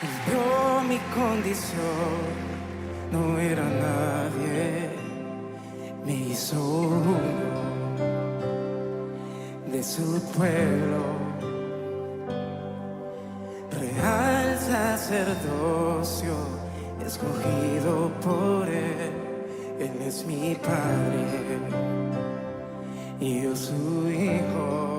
Él vio mi condición, no era nadie, me hizo uno de su pueblo, real sacerdocio, escogido por Él. Él es mi Padre y yo su Hijo.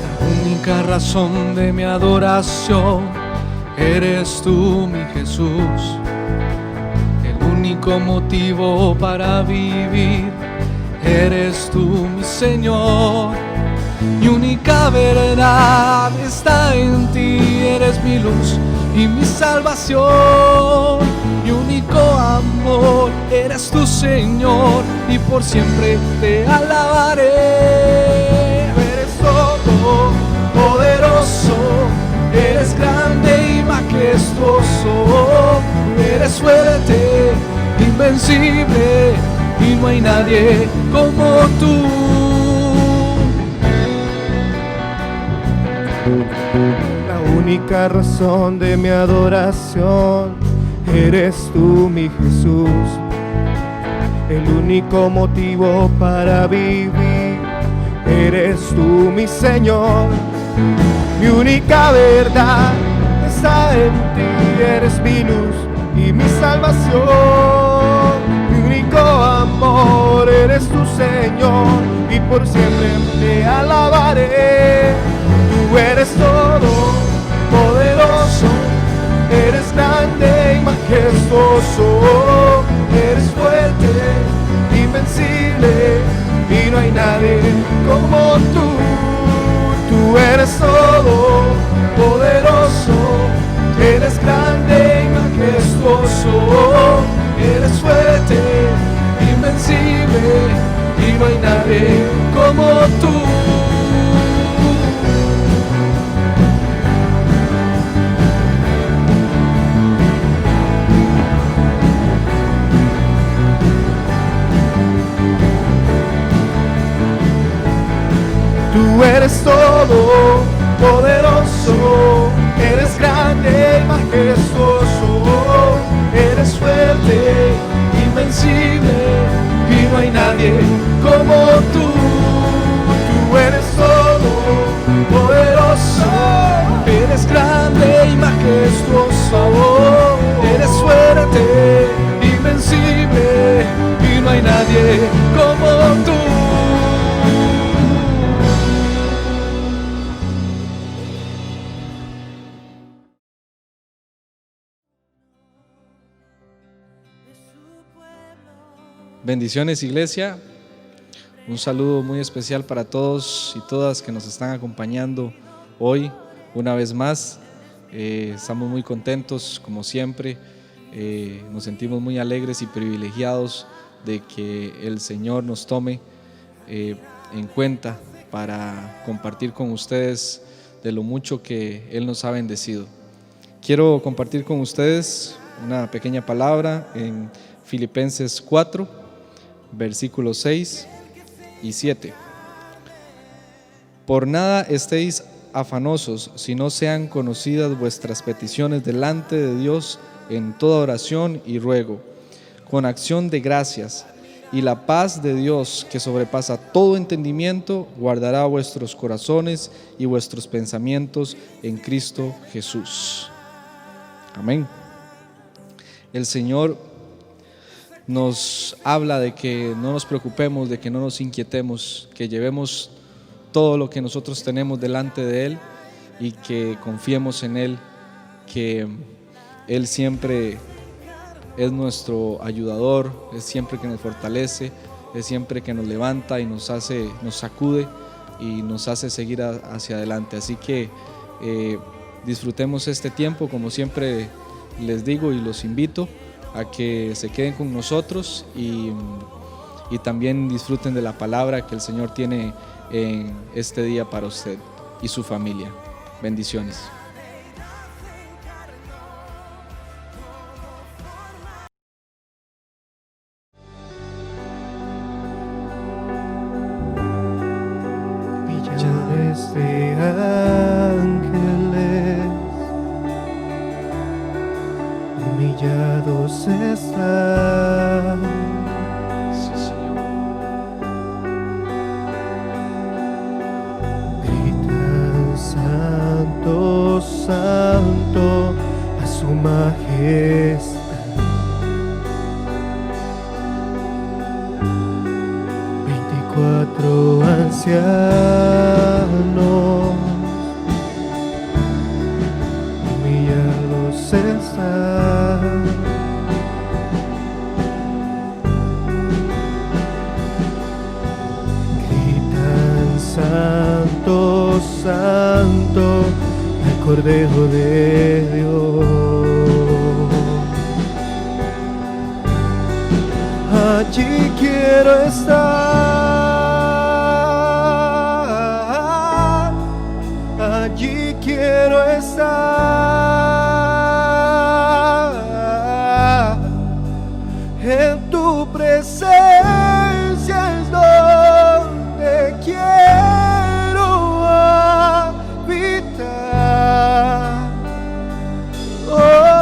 La única razón de mi adoración eres tú, mi Jesús. El único motivo para vivir eres tú, mi Señor. Mi única verdad está en ti, eres mi luz y mi salvación. Mi único amor eres tú, Señor, y por siempre te alabaré. Eres todo poderoso, eres grande y majestuoso, eres fuerte, invencible, y no hay nadie como tú. La única razón de mi adoración eres tú, mi Jesús. El único motivo para vivir eres tú, mi Señor. Mi única verdad está en ti, eres mi luz y mi salvación. Mi único amor eres tu Señor, y por siempre te alabaré. Tú eres todo poderoso, eres grande y majestuoso, eres fuerte, invencible, y no hay nadie como tú. Tú eres todo poderoso, eres grande y majestuoso, eres fuerte, invencible, y no hay nadie como tú. Tú eres todo poderoso, eres grande y majestuoso, eres fuerte, invencible, y no hay nadie como tú. Tú eres todo poderoso, eres grande y majestuoso, eres fuerte, invencible, y no hay nadie como tú. Bendiciones, iglesia. Un saludo muy especial para todos y todas que nos están acompañando hoy una vez más. Estamos muy contentos como siempre. Nos sentimos muy alegres y privilegiados de que el Señor nos tome en cuenta para compartir con ustedes de lo mucho que Él nos ha bendecido. Quiero compartir con ustedes una pequeña palabra en Filipenses 4, versículos 6 y 7. Por nada estéis afanosos, si no sean conocidas vuestras peticiones delante de Dios en toda oración y ruego, con acción de gracias, y la paz de Dios, que sobrepasa todo entendimiento, guardará vuestros corazones y vuestros pensamientos en Cristo Jesús. Amén. El Señor nos habla de que no nos preocupemos, de que no nos inquietemos, que llevemos todo lo que nosotros tenemos delante de Él y que confiemos en Él, que Él siempre es nuestro ayudador, es siempre que nos fortalece, es siempre que nos levanta y nos sacude y nos hace seguir hacia adelante. Así que disfrutemos este tiempo, como siempre les digo y los invito a que se queden con nosotros y también disfruten de la palabra que el Señor tiene en este día para usted y su familia. Bendiciones. humillados están. Sí, Señor. Gritan santo, santo a su majestad. 24 ancianos humillados están. Gritan santo, santo al Cordero de Dios. Allí quiero estar, allí quiero estar, en tu presencia es donde quiero habitar. Oh.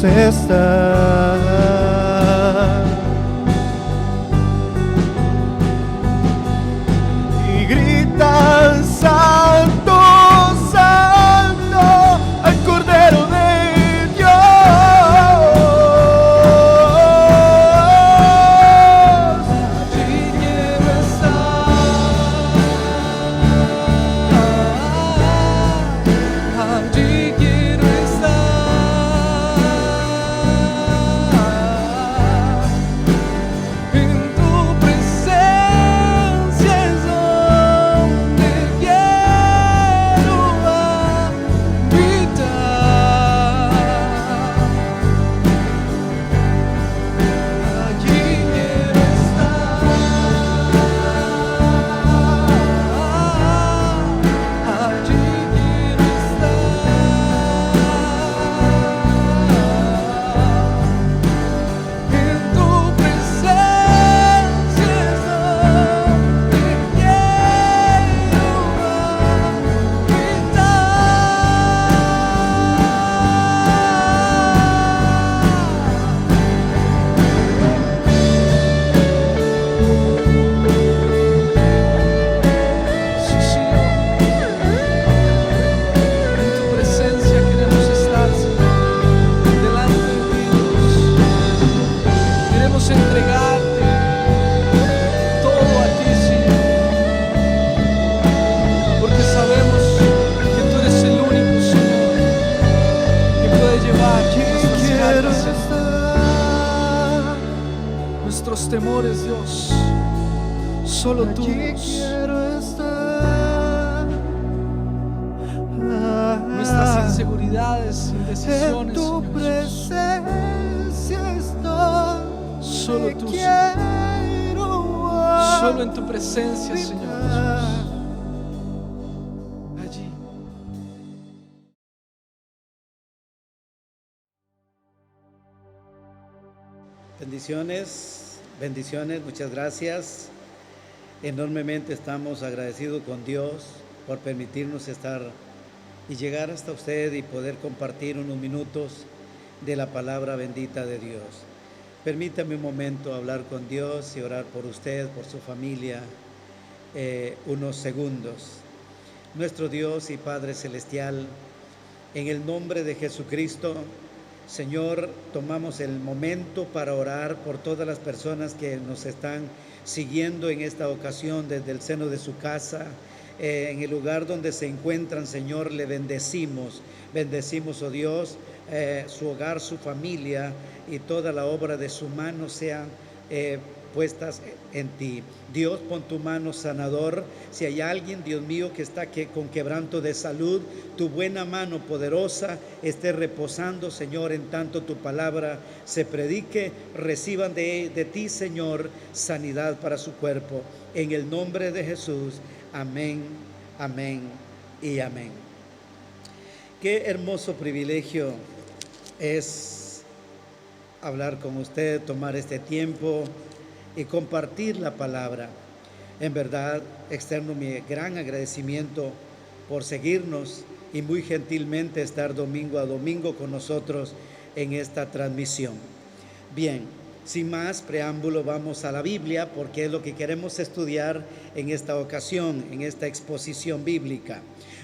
Está y gritan santo, santo al Cordero de Dios. Allí quiero estar. Allí quiero estar. Nuestros temores, Dios, solo tú, Dios. Quiero estar. Nuestras inseguridades, En indecisiones, tu Señor Jesús. presencia estoy. Solo tú, Señor. Quiero Solo en tu presencia, Señor Jesús. Allí. Bendiciones, bendiciones, muchas gracias. Enormemente estamos agradecidos con Dios por permitirnos estar y llegar hasta usted y poder compartir unos minutos de la palabra bendita de Dios. Permítame un momento hablar con Dios y orar por usted, por su familia, unos segundos. Nuestro Dios y Padre Celestial, en el nombre de Jesucristo, Señor, tomamos el momento para orar por todas las personas que nos están siguiendo en esta ocasión desde el seno de su casa, en el lugar donde se encuentran. Señor, le bendecimos, oh Dios, su hogar, su familia y toda la obra de su mano sean puestas en ti. Dios, pon tu mano sanador. Si hay alguien, Dios mío, que está con quebranto de salud, tu buena mano poderosa esté reposando, Señor, en tanto tu palabra se predique. Reciban de ti, Señor, sanidad para su cuerpo. En el nombre de Jesús. Amén, amén y amén. Qué hermoso privilegio es hablar con usted, tomar este tiempo y compartir la palabra. En verdad, externo mi gran agradecimiento por seguirnos y muy gentilmente estar domingo a domingo con nosotros en esta transmisión. Bien, sin más preámbulo, vamos a la Biblia porque es lo que queremos estudiar en esta ocasión, en esta exposición bíblica.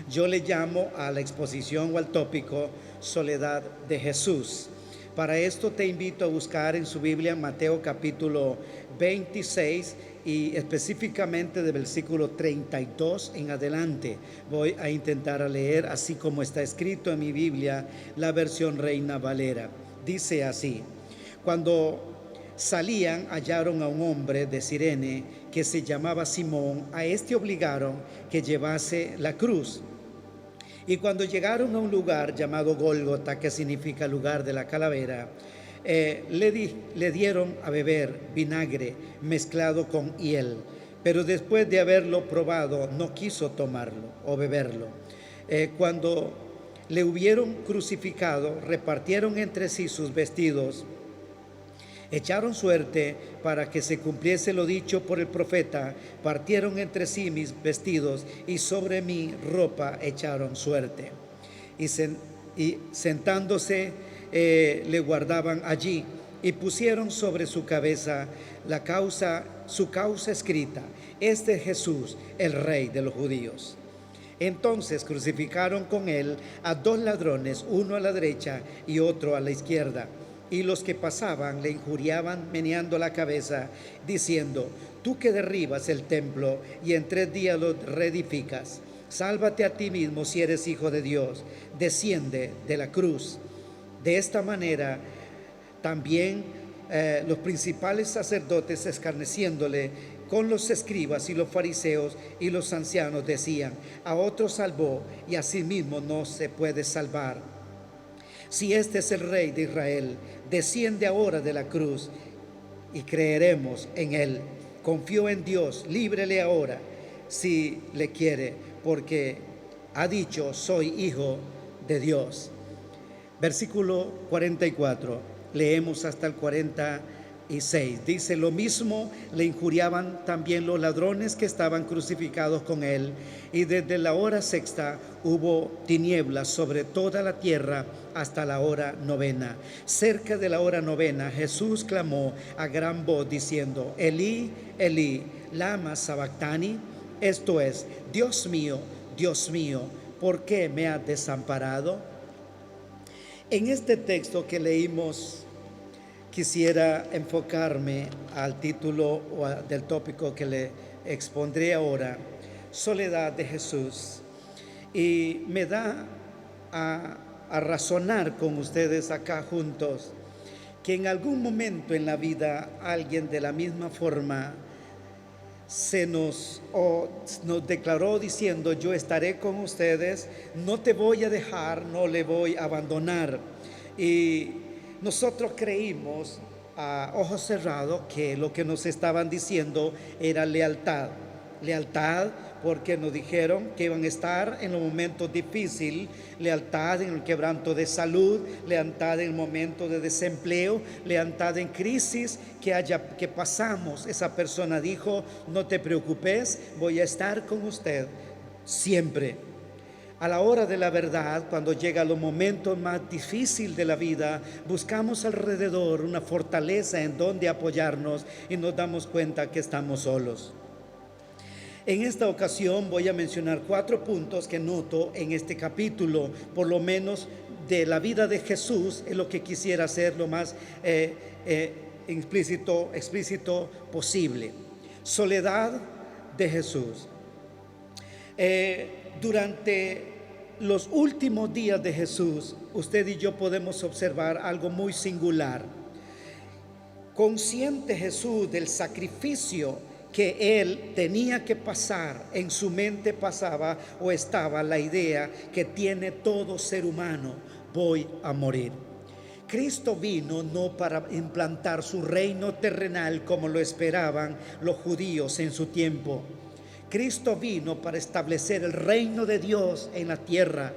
Yo le llamo a la exposición o al tópico Soledad de Jesús. Para esto te invito a buscar en su Biblia Mateo capítulo 26 y específicamente del versículo 32 en adelante. Voy a intentar leer así como está escrito en mi Biblia, la versión Reina Valera. Dice así: cuando salían, hallaron a un hombre de Cirene que se llamaba Simón. A este obligaron que llevase la cruz. Y cuando llegaron a un lugar llamado Gólgota, que significa lugar de la calavera, le dieron a beber vinagre mezclado con hiel. Pero después de haberlo probado, no quiso tomarlo o beberlo. Cuando le hubieron crucificado, repartieron entre sí sus vestidos, echaron suerte para que se cumpliese lo dicho por el profeta: partieron entre sí mis vestidos y sobre mi ropa echaron suerte. Y sentándose le guardaban allí y pusieron sobre su cabeza su causa escrita: este es Jesús, el Rey de los judíos. Entonces crucificaron con él a 2 ladrones, uno a la derecha y otro a la izquierda. Y los que pasaban le injuriaban meneando la cabeza, diciendo: tú que derribas el templo y en 3 días lo reedificas, sálvate a ti mismo si eres hijo de Dios, desciende de la cruz. De esta manera también los principales sacerdotes, escarneciéndole con los escribas y los fariseos y los ancianos, decían: a otro salvó y a sí mismo no se puede salvar. Si este es el Rey de Israel, desciende ahora de la cruz y creeremos en él. Confió en Dios, líbrele ahora si le quiere, porque ha dicho: soy hijo de Dios. Versículo 44, leemos hasta el 46. Dice: lo mismo le injuriaban también los ladrones que estaban crucificados con él. Y desde la hora 6ª hubo tinieblas sobre toda la tierra hasta la hora 9. Cerca de la hora 9 Jesús clamó a gran voz diciendo: Elí, Elí, lama sabactani. Esto es: Dios mío, ¿por qué me has desamparado? En este texto que leímos, quisiera enfocarme al título del tópico que le expondré ahora: Soledad de Jesús. Y me da a razonar con ustedes acá juntos que en algún momento en la vida alguien de la misma forma nos declaró diciendo: yo estaré con ustedes, no te voy a dejar, no le voy a abandonar. Y nosotros creímos a ojos cerrados que lo que nos estaban diciendo era lealtad, porque nos dijeron que iban a estar en los momentos difíciles, lealtad en el quebranto de salud, lealtad en el momento de desempleo, lealtad en crisis que pasamos. Esa persona dijo: no te preocupes, voy a estar con usted siempre. A la hora de la verdad, cuando llega los momentos más difíciles de la vida, buscamos alrededor una fortaleza en donde apoyarnos y nos damos cuenta que estamos solos. En esta ocasión voy a mencionar 4 puntos que noto en este capítulo, por lo menos de la vida de Jesús. Es lo que quisiera hacer lo más explícito posible. Soledad de Jesús. Durante los últimos días de Jesús, usted y yo podemos observar algo muy singular. Consciente Jesús del sacrificio que él tenía que pasar, en su mente pasaba o estaba la idea que tiene todo ser humano: voy a morir. Cristo vino no para implantar su reino terrenal como lo esperaban los judíos en su tiempo. Cristo vino para establecer el reino de Dios en la tierra,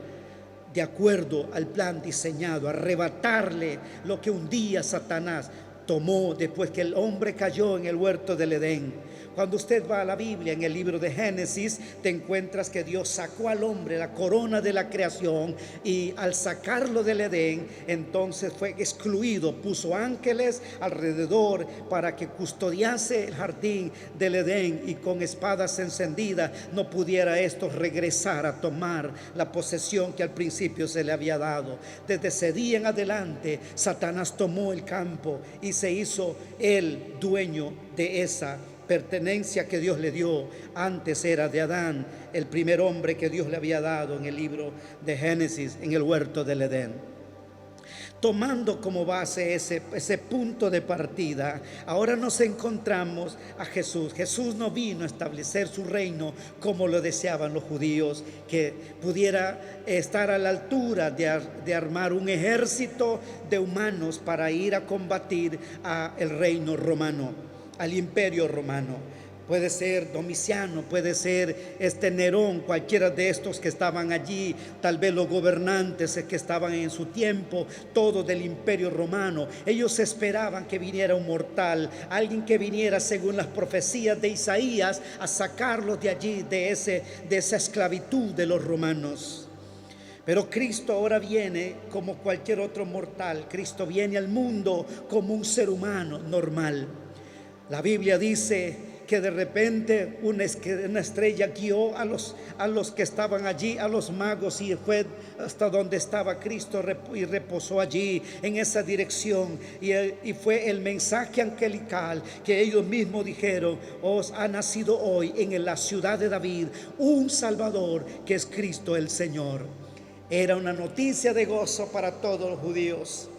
de acuerdo al plan diseñado, arrebatarle lo que un día Satanás tomó después que el hombre cayó en el huerto del Edén. Cuando usted va a la Biblia, en el libro de Génesis, te encuentras que Dios sacó al hombre la corona de la creación, y al sacarlo del Edén, entonces fue excluido, puso ángeles alrededor para que custodiase el jardín del Edén, y con espadas encendidas no pudiera esto regresar a tomar la posesión que al principio se le había dado. Desde ese día en adelante, Satanás tomó el campo y se hizo el dueño de esa pertenencia que Dios le dio. Antes era de Adán, el primer hombre que Dios le había dado en el libro de Génesis, en el huerto del Edén. Tomando como base ese punto de partida, ahora nos encontramos a Jesús. Jesús no vino a establecer su reino como lo deseaban los judíos, que pudiera estar a la altura de armar un ejército de humanos para ir a combatir al reino romano, al imperio romano. Puede ser Domiciano, puede ser Nerón, cualquiera de estos que estaban allí, tal vez los gobernantes que estaban en su tiempo, todo del imperio romano. Ellos esperaban que viniera un mortal, alguien que viniera según las profecías de Isaías a sacarlos de allí, de esa esclavitud de los romanos. Pero Cristo ahora viene como cualquier otro mortal. Cristo viene al mundo como un ser humano normal. La Biblia dice que de repente una estrella guió a los que estaban allí, a los magos, y fue hasta donde estaba Cristo y reposó allí en esa dirección, y fue el mensaje angelical que ellos mismos dijeron: os ha nacido hoy en la ciudad de David un Salvador, que es Cristo el Señor. Era una noticia de gozo para todos los judíos.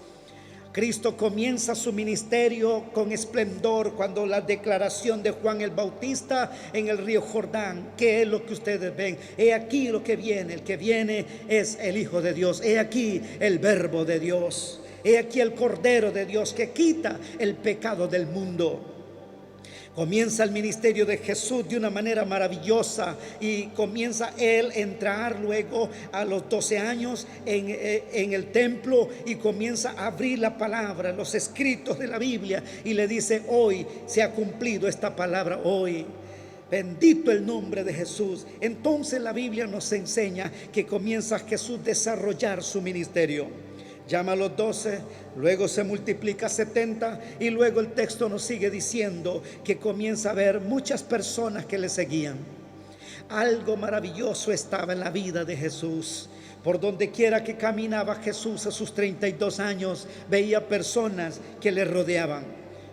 Cristo comienza su ministerio con esplendor cuando la declaración de Juan el Bautista en el río Jordán: ¿qué es lo que ustedes ven? He aquí lo que viene, el que viene es el Hijo de Dios, he aquí el Verbo de Dios, he aquí el Cordero de Dios que quita el pecado del mundo. Comienza el ministerio de Jesús de una manera maravillosa, y comienza él a entrar luego a los 12 años en el templo, y comienza a abrir la palabra, los escritos de la Biblia, y le dice: hoy se ha cumplido esta palabra, hoy. Bendito el nombre de Jesús. Entonces la Biblia nos enseña que comienza Jesús a desarrollar su ministerio. Llama a los 12, luego se multiplica 70, y luego el texto nos sigue diciendo que comienza a ver muchas personas que le seguían. Algo maravilloso estaba en la vida de Jesús. Por donde quiera que caminaba Jesús a sus 32 años, veía personas que le rodeaban,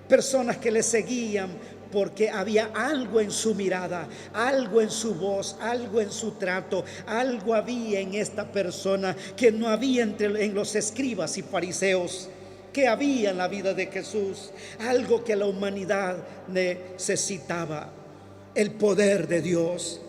personas que le seguían, porque había algo en su mirada, algo en su voz, algo en su trato, algo había en esta persona que no había en los escribas y fariseos, que había en la vida de Jesús, algo que la humanidad necesitaba: el poder de Dios.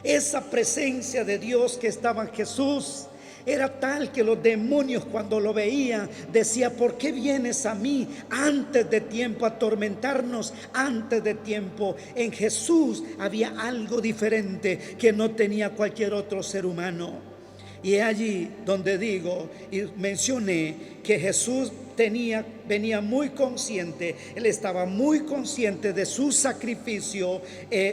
Esa presencia de Dios que estaba en Jesús era tal que los demonios, cuando lo veían, decían: ¿por qué vienes a mí antes de tiempo, a atormentarnos antes de tiempo? En Jesús había algo diferente que no tenía cualquier otro ser humano. Y es allí donde digo y mencioné que Jesús venía muy consciente, él estaba muy consciente de su sacrificio,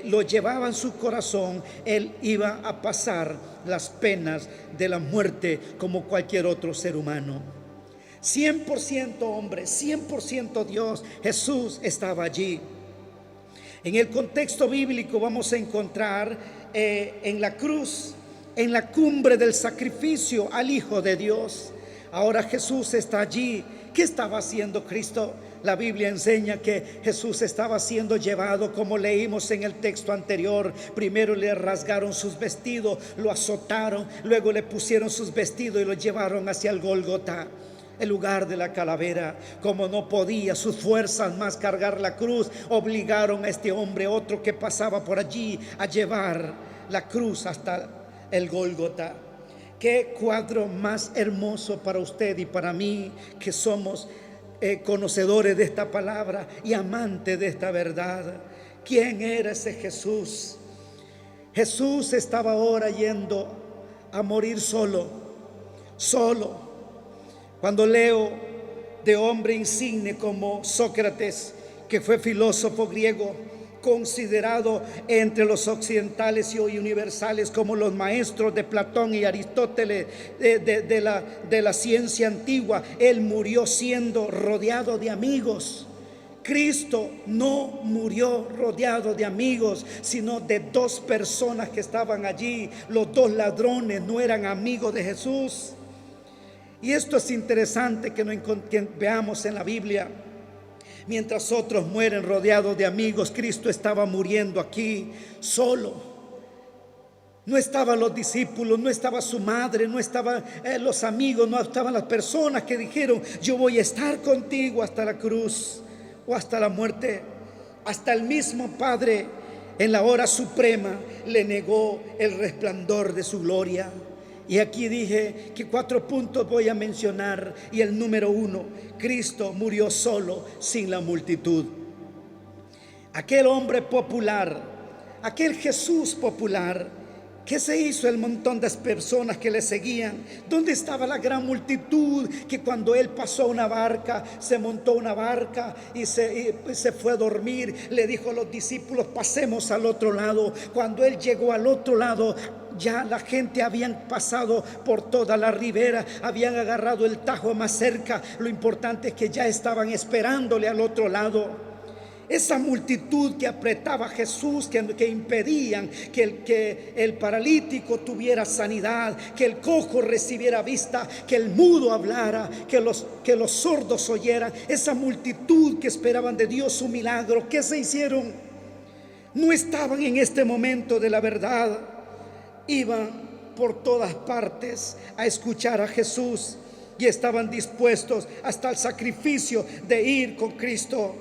lo llevaba en su corazón, él iba a pasar las penas de la muerte como cualquier otro ser humano. 100% hombre, 100% Dios, Jesús estaba allí. En el contexto bíblico vamos a encontrar en la cruz, en la cumbre del sacrificio al Hijo de Dios. Ahora Jesús está allí. ¿Qué estaba haciendo Cristo? La Biblia enseña que Jesús estaba siendo llevado, como leímos en el texto anterior. Primero le rasgaron sus vestidos, lo azotaron, luego le pusieron sus vestidos y lo llevaron hacia el Gólgota, el lugar de la calavera. Como no podía sus fuerzas más cargar la cruz, obligaron a este hombre, otro que pasaba por allí, a llevar la cruz hasta el Gólgota. Qué cuadro más hermoso para usted y para mí, que somos conocedores de esta palabra y amantes de esta verdad. ¿Quién era ese Jesús? Jesús estaba ahora yendo a morir solo. solo. Cuando leo de hombre insigne como Sócrates, que fue filósofo griego, considerado entre los occidentales y universales como los maestros de Platón y Aristóteles de la ciencia antigua, él murió siendo rodeado de amigos. Cristo no murió rodeado de amigos, sino de dos personas que estaban allí. Los dos ladrones no eran amigos de Jesús. Y esto es interesante que veamos en la Biblia. Mientras otros mueren rodeados de amigos, Cristo estaba muriendo aquí solo. No estaban los discípulos, no estaba su madre, no estaban los amigos, no estaban las personas que dijeron: yo voy a estar contigo hasta la cruz o hasta la muerte. Hasta el mismo Padre en la hora suprema le negó el resplandor de su gloria. Y aquí dije que 4 puntos voy a mencionar, y el número 1: Cristo murió solo, sin la multitud. Aquel hombre popular, aquel Jesús popular, ¿qué se hizo el montón de personas que le seguían? ¿Dónde estaba la gran multitud que cuando él pasó una barca, se montó una barca y se fue a dormir? Le dijo a los discípulos: pasemos al otro lado. Cuando él llegó al otro lado, ya la gente habían pasado por toda la ribera, habían agarrado el Tajo más cerca. Lo importante es que ya estaban esperándole al otro lado. Esa multitud que apretaba a Jesús, que impedían que el paralítico tuviera sanidad, que el cojo recibiera vista, que el mudo hablara, que los sordos oyeran. Esa multitud que esperaban de Dios su milagro, ¿qué se hicieron? No estaban en este momento de la verdad. Iban por todas partes a escuchar a Jesús y estaban dispuestos hasta el sacrificio de ir con Cristo.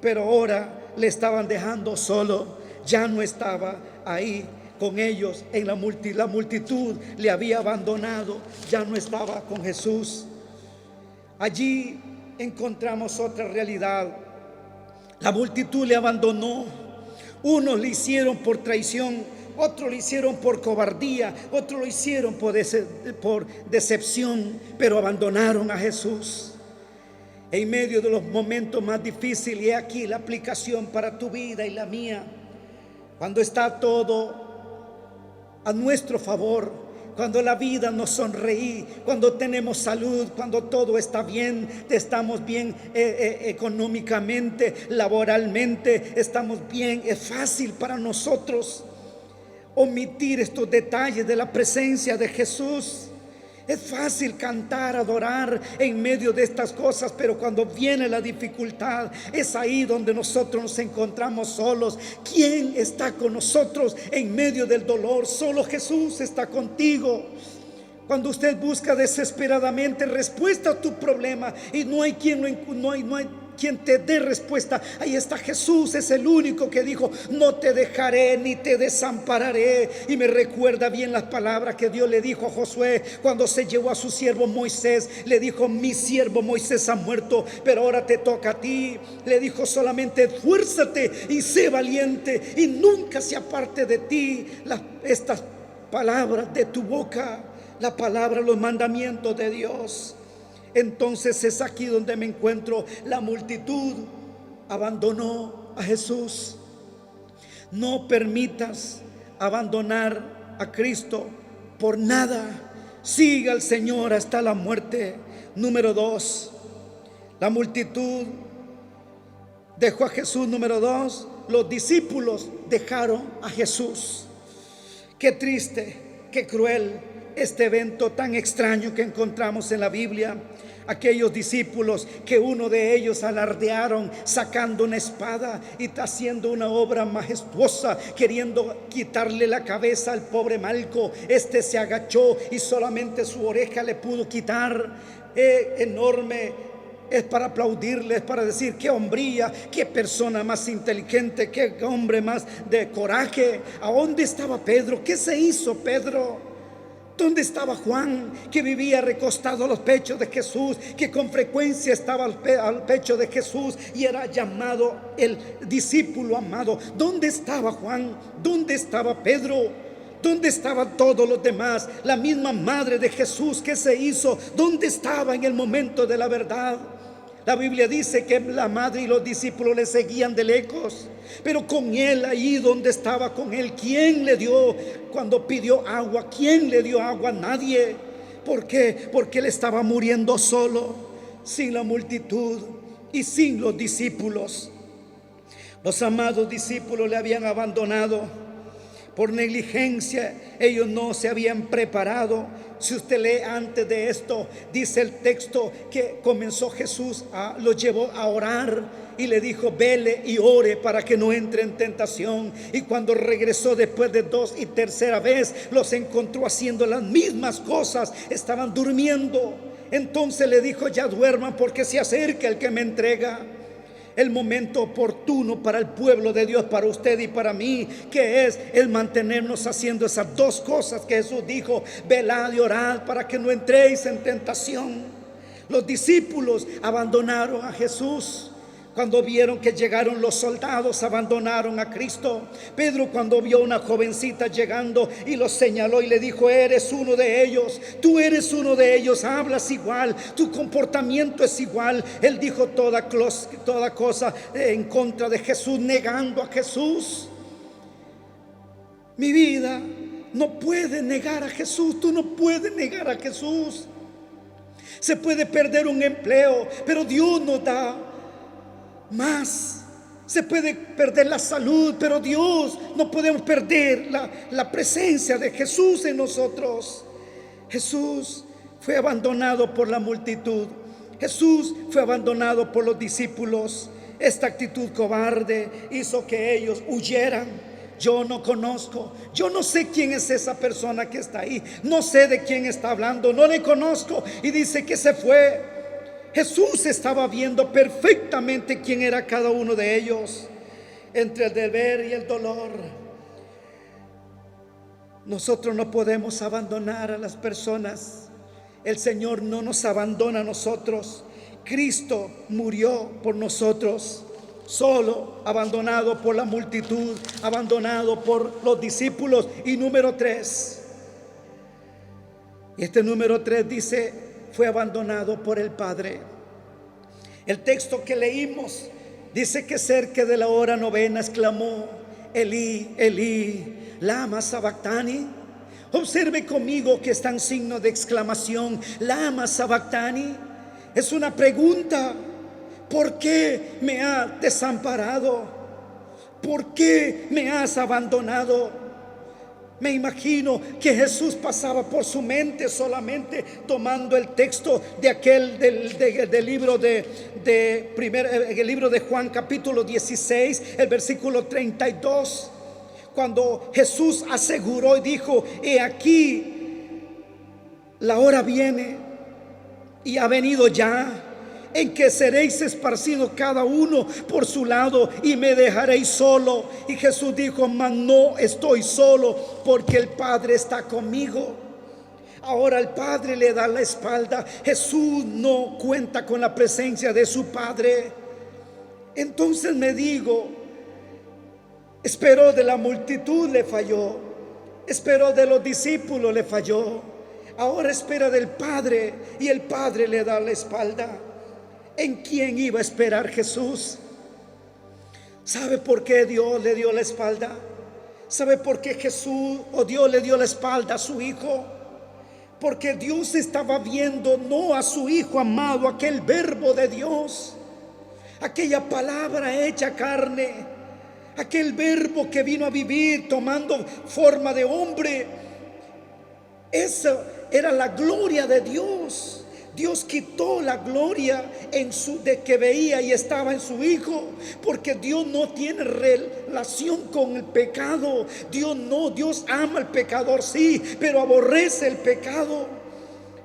Pero ahora le estaban dejando solo. Ya no estaba ahí con ellos. La multitud le había abandonado. Ya no estaba con Jesús. Allí encontramos otra realidad. La multitud le abandonó. Unos le hicieron por traición, otros lo hicieron por cobardía, otros lo hicieron por decepción, pero abandonaron a Jesús. En medio de los momentos más difíciles, y aquí la aplicación para tu vida y la mía, cuando está todo a nuestro favor, cuando la vida nos sonríe, cuando tenemos salud, cuando todo está bien, estamos bien económicamente, laboralmente, estamos bien, es fácil para nosotros omitir estos detalles de la presencia de Jesús. Es fácil cantar, adorar en medio de estas cosas, pero cuando viene la dificultad, es ahí donde nosotros nos encontramos solos. ¿Quién está con nosotros en medio del dolor? Solo Jesús está contigo. Cuando usted busca desesperadamente respuesta a tu problema y no hay quien te dé respuesta, ahí está Jesús. Es el único que dijo: no te dejaré ni te desampararé. Y me recuerda bien las palabras que Dios le dijo a Josué cuando se llevó a su siervo Moisés. Le dijo: mi siervo Moisés ha muerto, pero ahora te toca a ti. Le dijo solamente: esfuérzate y sé valiente, y nunca se aparte de ti estas palabras de tu boca, la palabra, los mandamientos de Dios. Entonces es aquí donde me encuentro. La multitud abandonó a Jesús. No permitas abandonar a Cristo por nada. Siga al Señor hasta la muerte. Número 2, la multitud dejó a Jesús. Número 2, los discípulos dejaron a Jesús. Qué triste, qué cruel este evento tan extraño que encontramos en la Biblia. Aquellos discípulos que uno de ellos alardearon sacando una espada y haciendo una obra majestuosa, queriendo quitarle la cabeza al pobre Malco. Este se agachó y solamente su oreja le pudo quitar. Enorme. Es para aplaudirle, es para decir: qué hombría, qué persona más inteligente, qué hombre más de coraje. ¿A dónde estaba Pedro? ¿Qué se hizo Pedro? ¿Dónde estaba Juan, que vivía recostado a los pechos de Jesús, que con frecuencia estaba al pecho de Jesús y era llamado el discípulo amado? ¿Dónde estaba Juan? ¿Dónde estaba Pedro? ¿Dónde estaban todos los demás? La misma madre de Jesús que se hizo, ¿dónde estaba en el momento de la verdad? La Biblia dice que la madre y los discípulos le seguían de lejos, pero con él, ahí donde estaba con él, ¿quién le dio cuando pidió agua? ¿Quién le dio agua? Nadie. ¿Por qué? Porque él estaba muriendo solo, sin la multitud y sin los discípulos. Los amados discípulos le habían abandonado por negligencia. Ellos no se habían preparado. Si usted lee antes de esto, dice el texto que comenzó Jesús, lo llevó a orar y le dijo: vele y ore para que no entre en tentación. Y cuando regresó después de 2 y tercera vez, los encontró haciendo las mismas cosas. Estaban durmiendo. Entonces le dijo: ya duerman, porque se acerca el que me entrega. El momento oportuno para el pueblo de Dios, para usted y para mí, que es el mantenernos haciendo esas dos cosas que Jesús dijo: velad y orad para que no entréis en tentación. Los discípulos abandonaron a Jesús. Cuando vieron que llegaron los soldados, abandonaron a Cristo. Pedro, cuando vio una jovencita llegando y lo señaló y le dijo: eres uno de ellos, tú eres uno de ellos, hablas igual, tu comportamiento es igual. Él dijo toda cosa en contra de Jesús, negando a Jesús. Mi vida no puede negar a Jesús. Tú no puedes negar a Jesús. Se puede perder un empleo, pero Dios nos da más. Se puede perder la salud, pero Dios, no podemos perder la presencia de Jesús en nosotros. Jesús fue abandonado por la multitud. Jesús fue abandonado por los discípulos. Esta actitud cobarde hizo que ellos huyeran. Yo no conozco, yo no sé quién es esa persona que está ahí, no sé de quién está hablando, no le conozco. Y dice que se fue. Jesús estaba viendo perfectamente quién era cada uno de ellos, entre el deber y el dolor. Nosotros no podemos abandonar a las personas. El Señor no nos abandona a nosotros. Cristo murió por nosotros, solo, abandonado por la multitud, abandonado por los discípulos. Y número 3, este número 3 dice: fue abandonado por el Padre. El texto que leímos dice que cerca de la hora novena exclamó: Elí, Elí, lama sabactani. Observe conmigo que está en signo de exclamación. Lama sabactani es una pregunta. ¿Por qué me has desamparado? ¿Por qué me has abandonado? Me imagino que Jesús pasaba por su mente solamente tomando el texto de aquel del libro el libro de Juan, capítulo 16, el versículo 32, cuando Jesús aseguró y dijo: he aquí, la hora viene y ha venido ya, en que seréis esparcidos cada uno por su lado y me dejaréis solo. Y Jesús dijo: mas no estoy solo, porque el Padre está conmigo. Ahora el Padre le da la espalda. Jesús no cuenta con la presencia de su Padre. Entonces me digo: esperó de la multitud, le falló. Esperó de los discípulos, le falló. Ahora espera del Padre y el Padre le da la espalda. ¿En quién iba a esperar Jesús? ¿Sabe por qué Dios le dio la espalda? ¿Sabe por qué Jesús o Dios le dio la espalda a su Hijo? Porque Dios estaba viendo no a su Hijo amado, aquel verbo de Dios, aquella palabra hecha carne, aquel verbo que vino a vivir tomando forma de hombre. Esa era la gloria de Dios. Dios quitó la gloria de que veía y estaba en su Hijo, porque Dios no tiene relación con el pecado. Dios ama al pecador, sí, pero aborrece el pecado.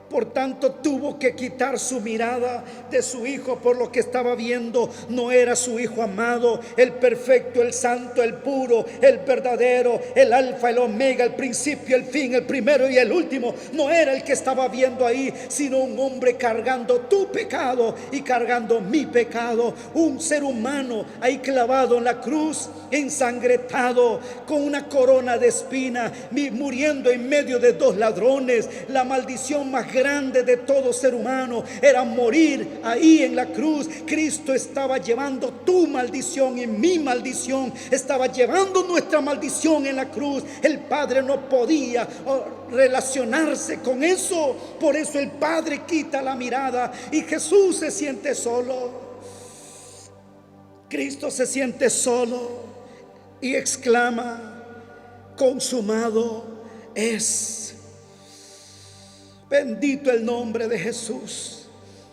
Por tanto, tuvo que quitar su mirada de su hijo, por lo que estaba viendo no era su hijo amado, el perfecto, el santo, el puro, el verdadero, el alfa, el omega, el principio, el fin, el primero y el último. No era el que estaba viendo ahí, sino un hombre cargando tu pecado y cargando mi pecado. Un ser humano ahí clavado en la cruz, ensangretado, con una corona de espina, muriendo en medio de dos ladrones. La maldición más grande de todo ser humano era morir ahí en la cruz. Cristo estaba llevando tu maldición y mi maldición, estaba llevando nuestra maldición en la cruz. El Padre no podía relacionarse con eso, por eso el Padre quita la mirada y Jesús se siente solo. Cristo se siente solo y exclama: consumado es. Bendito el nombre de Jesús.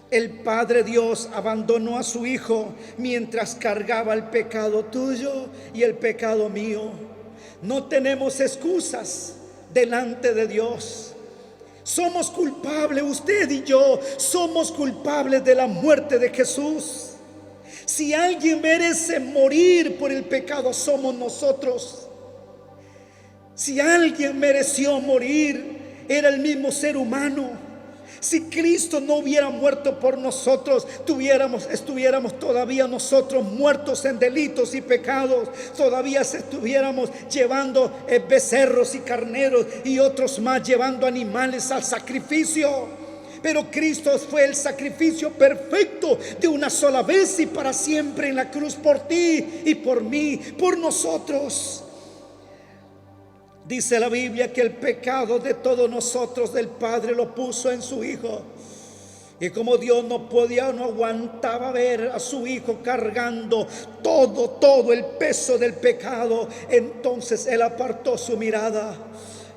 El Padre Dios abandonó a su Hijo mientras cargaba el pecado tuyo y el pecado mío. No tenemos excusas delante de Dios. Somos culpables, usted y yo somos culpables de la muerte de Jesús. Si alguien merece morir por el pecado, somos nosotros. Si alguien mereció morir, era el mismo ser humano. Si Cristo no hubiera muerto por nosotros, estuviéramos todavía nosotros muertos en delitos y pecados. Todavía estuviéramos llevando becerros y carneros y otros más, llevando animales al sacrificio. Pero Cristo fue el sacrificio perfecto de una sola vez y para siempre en la cruz, por ti y por mí, por nosotros. Dice la Biblia que el pecado de todos nosotros del Padre lo puso en su Hijo. Y como Dios no aguantaba ver a su Hijo cargando todo el peso del pecado, entonces Él apartó su mirada.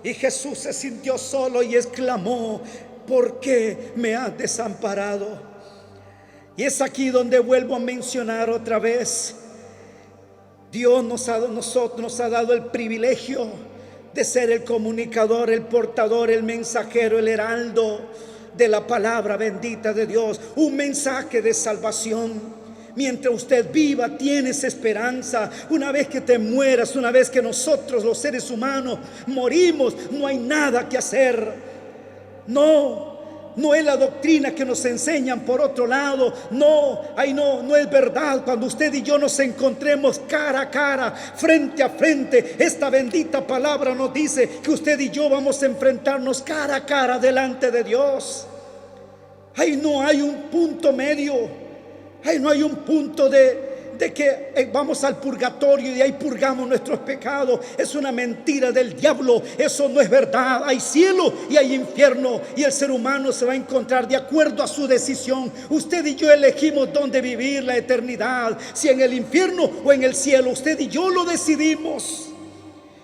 Y Jesús se sintió solo y exclamó: ¿por qué me has desamparado? Y es aquí donde vuelvo a mencionar otra vez: Dios nos ha dado el privilegio de ser el comunicador, el portador, el mensajero, el heraldo de la palabra bendita de Dios, un mensaje de salvación. Mientras usted viva, tienes esperanza. Una vez que te mueras, una vez que nosotros los seres humanos morimos, no hay nada que hacer. No es la doctrina que nos enseñan por otro lado. No es verdad. Cuando usted y yo nos encontremos cara a cara, frente a frente, esta bendita palabra nos dice que usted y yo vamos a enfrentarnos cara a cara delante de Dios. Ahí no hay un punto medio. Ahí no hay un punto de que vamos al purgatorio y ahí purgamos nuestros pecados. Es una mentira del diablo. Eso no es verdad. Hay cielo y hay infierno, y el ser humano se va a encontrar de acuerdo a su decisión. Usted y yo elegimos dónde vivir la eternidad, si en el infierno o en el cielo. Usted y yo lo decidimos.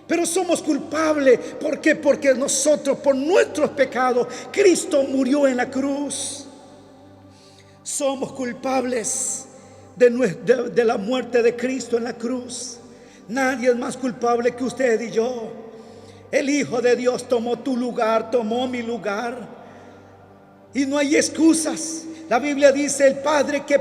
Pero somos culpables. ¿Por qué? Porque nosotros, por nuestros pecados, Cristo murió en la cruz. Somos culpables de la muerte de Cristo en la cruz. Nadie es más culpable que usted y yo. El Hijo de Dios tomó tu lugar, tomó mi lugar, y no hay excusas. La Biblia dice que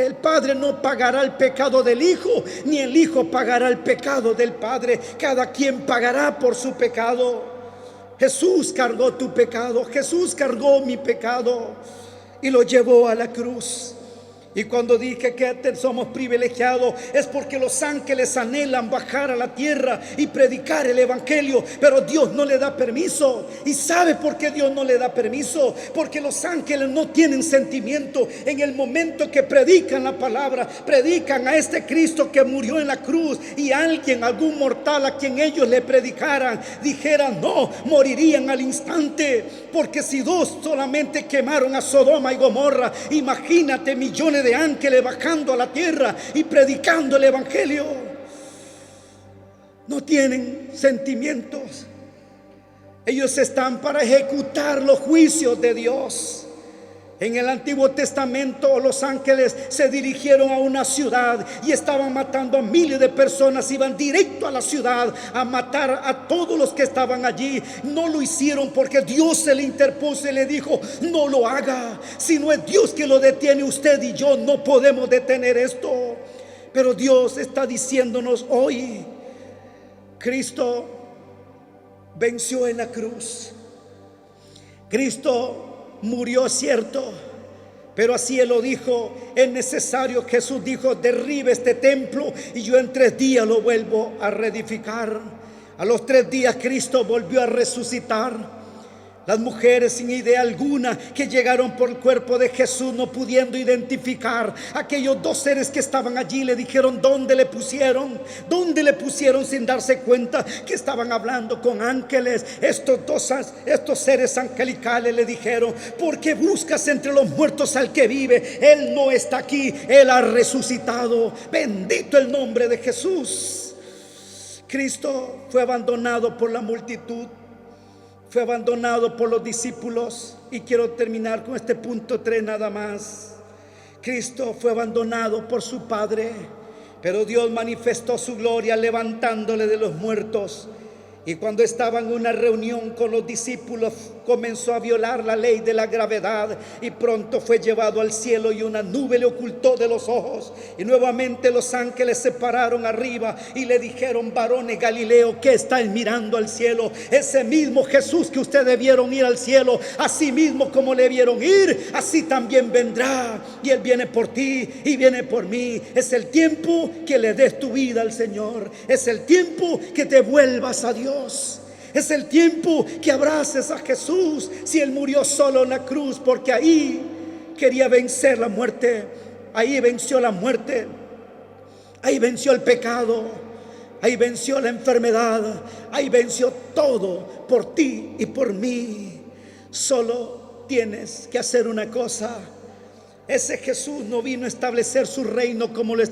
el Padre no pagará el pecado del Hijo, ni el Hijo pagará el pecado del Padre. Cada quien pagará por su pecado. Jesús cargó tu pecado, Jesús cargó mi pecado y lo llevó a la cruz. Y cuando dije que somos privilegiados, es porque los ángeles anhelan bajar a la tierra y predicar el evangelio, pero Dios no le da permiso. ¿Y sabe por qué Dios no le da permiso? Porque los ángeles no tienen sentimiento. En el momento que predican la palabra, predican a este Cristo que murió en la cruz, y algún mortal a quien ellos le predicaran, dijeran no, morirían al instante. Porque si dos solamente quemaron a Sodoma y Gomorra, imagínate millones de ángeles bajando a la tierra y predicando el evangelio. No tienen sentimientos. Ellos están para ejecutar los juicios de Dios. En el Antiguo Testamento los ángeles se dirigieron a una ciudad y estaban matando a miles de personas. Iban directo a la ciudad a matar a todos los que estaban allí. No lo hicieron porque Dios se le interpuso y le dijo: no lo haga. Si no es Dios que lo detiene, usted y yo no podemos detener esto. Pero Dios está diciéndonos hoy: Cristo venció en la cruz. Cristo murió, cierto, pero así Él lo dijo: es necesario. Jesús dijo: derribe este templo y yo en 3 días lo vuelvo a reedificar. A los 3 días Cristo volvió a resucitar. Las mujeres sin idea alguna que llegaron por el cuerpo de Jesús, no pudiendo identificar aquellos 2 seres que estaban allí, le dijeron: ¿dónde le pusieron? ¿Dónde le pusieron? Sin darse cuenta que estaban hablando con ángeles. Estos seres angelicales le dijeron: ¿por qué buscas entre los muertos al que vive? Él no está aquí, Él ha resucitado. Bendito el nombre de Jesús. Cristo fue abandonado por la multitud, fue abandonado por los discípulos. Y quiero terminar con este punto 3 nada más. Cristo fue abandonado por su Padre, pero Dios manifestó su gloria levantándole de los muertos. Y cuando estaba en una reunión con los discípulos, comenzó a violar la ley de la gravedad y pronto fue llevado al cielo y una nube le ocultó de los ojos. Y nuevamente los ángeles se pararon arriba y le dijeron: varones Galileo, ¿qué estáis mirando al cielo? Ese mismo Jesús que ustedes vieron ir al cielo, así mismo como le vieron ir, así también vendrá. Y Él viene por ti y viene por mí. Es el tiempo que le des tu vida al Señor. Es el tiempo que te vuelvas a Dios. Es el tiempo que abraces a Jesús. Si Él murió solo en la cruz, porque ahí quería vencer la muerte, ahí venció la muerte, ahí venció el pecado, ahí venció la enfermedad, ahí venció todo por ti y por mí. Solo tienes que hacer una cosa: ese Jesús no vino a establecer su reino como lo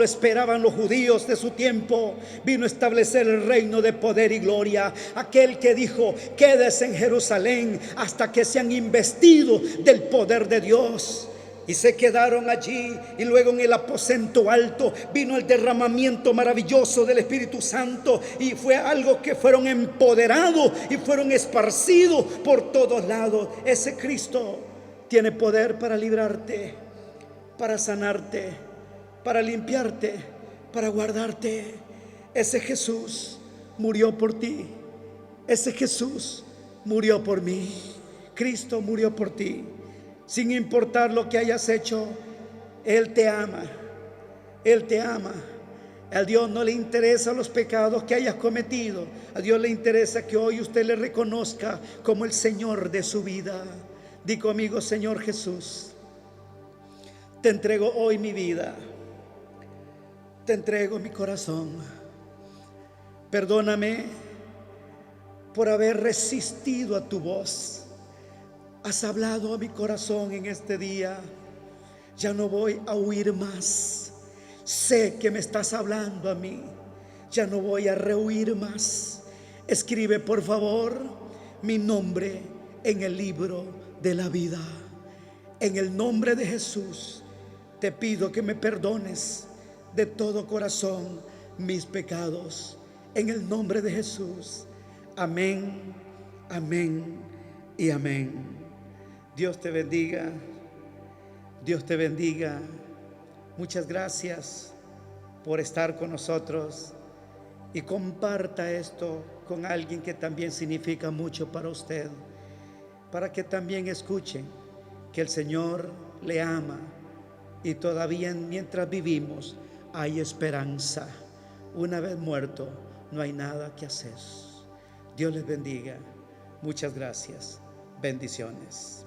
esperaban los judíos de su tiempo. Vino a establecer el reino de poder y gloria. Aquel que dijo: quédese en Jerusalén hasta que sean investidos del poder de Dios. Y se quedaron allí, y luego en el aposento alto vino el derramamiento maravilloso del Espíritu Santo, y fue algo que fueron empoderados y fueron esparcidos por todos lados. Ese Cristo tiene poder para librarte, para sanarte, para limpiarte, para guardarte. Ese Jesús murió por ti. Ese Jesús murió por mí. Cristo murió por ti. Sin importar lo que hayas hecho, Él te ama. Él te ama. A Dios no le interesa los pecados que hayas cometido. A Dios le interesa que hoy usted le reconozca como el Señor de su vida. Di conmigo: Señor Jesús, te entrego hoy mi vida, te entrego mi corazón. Perdóname por haber resistido a tu voz. Has hablado a mi corazón en este día. Ya no voy a huir más. Sé que me estás hablando a mí. Ya no voy a rehuir más. Escribe por favor mi nombre en el libro de la vida. En el nombre de Jesús te pido que me perdones de todo corazón mis pecados. En el nombre de Jesús. Amén, amén y amén. Dios te bendiga. Dios te bendiga. Muchas gracias por estar con nosotros, y comparta esto con alguien que también significa mucho para usted, para que también escuchen que el Señor le ama y todavía mientras vivimos hay esperanza. Una vez muerto no hay nada que hacer. Dios les bendiga. Muchas gracias. Bendiciones.